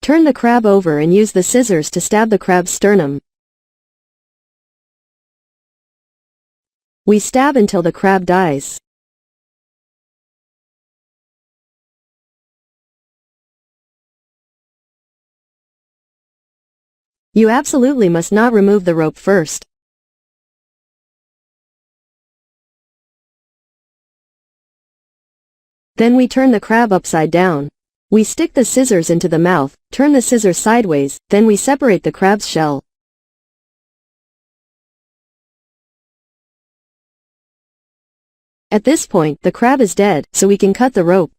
Turn the crab over and use the scissors to stab the crab's sternum. We stab until the crab dies. You absolutely must not remove the rope first. Then we turn the crab upside down. We stick the scissors into the mouth, turn the scissors sideways, then we separate the crab's shell. At this point, the crab is dead, so we can cut the rope.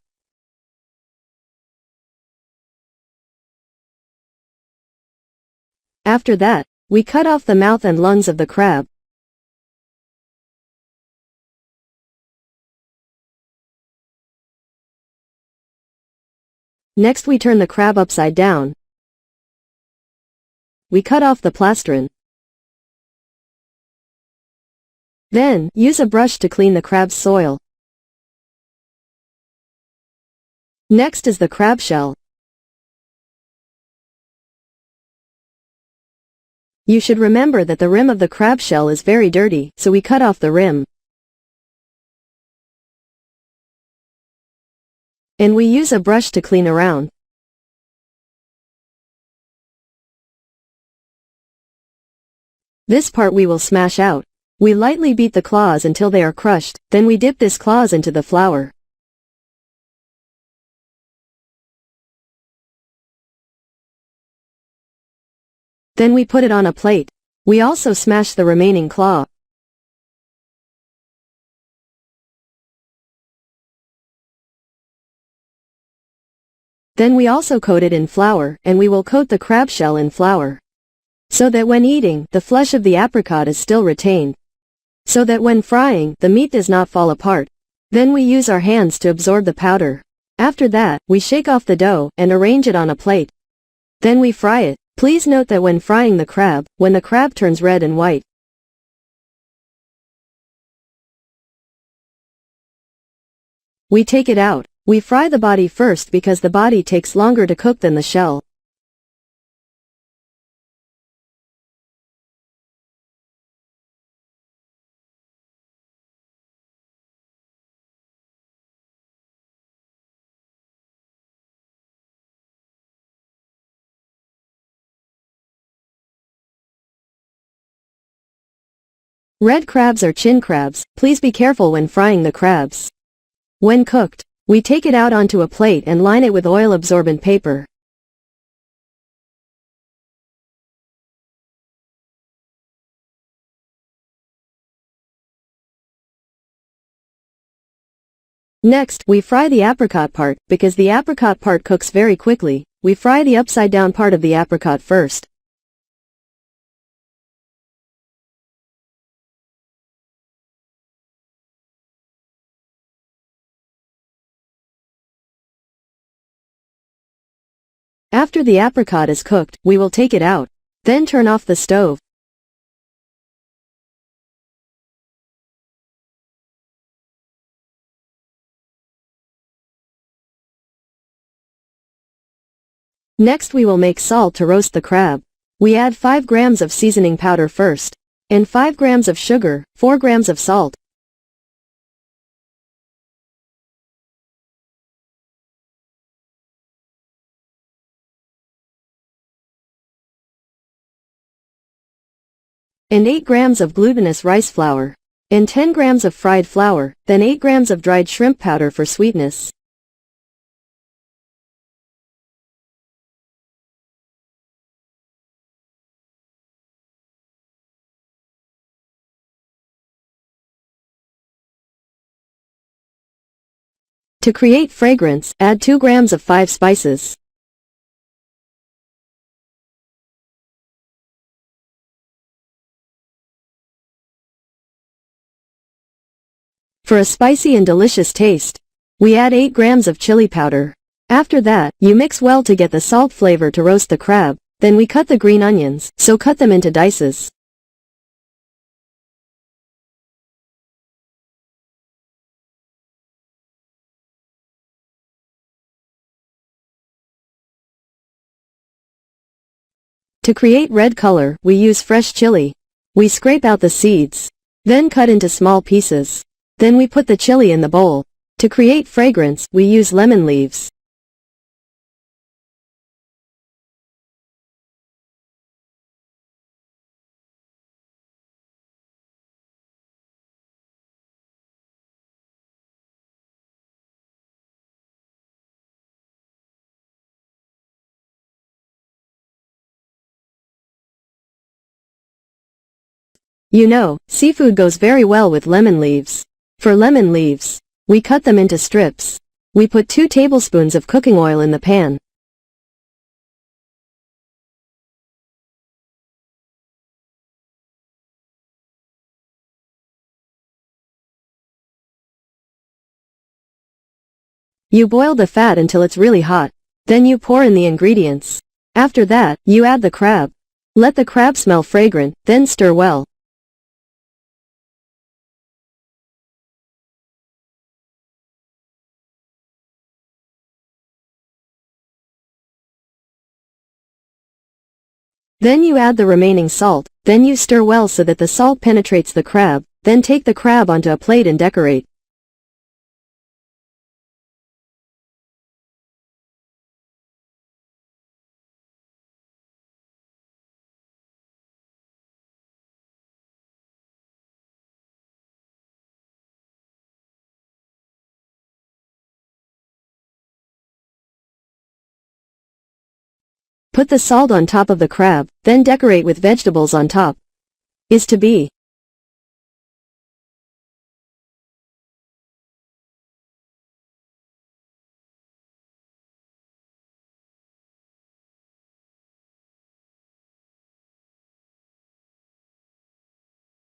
After that, we cut off the mouth and lungs of the crab. Next we turn the crab upside down. We cut off the plastron. Then, use a brush to clean the crab's soil. Next is the crab shell. You should remember that the rim of the crab shell is very dirty, so we cut off the rim. And we use a brush to clean around. This part we will smash out. We lightly beat the claws until they are crushed, then we dip this claws into the flour. Then we put it on a plate. We also smash the remaining claw. Then we also coat it in flour, and we will coat the crab shell in flour. So that when eating, the flesh of the apricot is still retained. So that when frying, the meat does not fall apart. Then we use our hands to absorb the powder. After that, we shake off the dough, and arrange it on a plate. Then we fry it. Please note that when frying the crab, when the crab turns red and white, we take it out. We fry the body first because the body takes longer to cook than the shell. Red crabs are chin crabs. Please be careful when frying the crabs. When cooked, we take it out onto a plate and line it with oil-absorbent paper. Next, we fry the apricot part. Because the apricot part cooks very quickly, we fry the upside-down part of the apricot first. After the apricot is cooked, we will take it out. Then turn off the stove. Next we will make salt to roast the crab. We add 5 grams of seasoning powder first. And 5 grams of sugar, 4 grams of salt. And 8 grams of glutinous rice flour. And 10 grams of fried flour, then 8 grams of dried shrimp powder for sweetness. To create fragrance, add 2 grams of 5 spices. For a spicy and delicious taste, we add 8 grams of chili powder. After that, you mix well to get the salt flavor to roast the crab, then we cut the green onions, so cut them into dices. To create red color, we use fresh chili. We scrape out the seeds. Then cut into small pieces. Then we put the chili in the bowl. To create fragrance, we use lemon leaves. You know, seafood goes very well with lemon leaves. For lemon leaves, we cut them into strips. We put 2 tablespoons of cooking oil in the pan. You boil the fat until it's really hot. Then you pour in the ingredients. After that, you add the crab. Let the crab smell fragrant, then stir well. Then you add the remaining salt, then you stir well so that the salt penetrates the crab, then take the crab onto a plate and decorate. Put the salt on top of the crab, then decorate with vegetables on top. Is to be.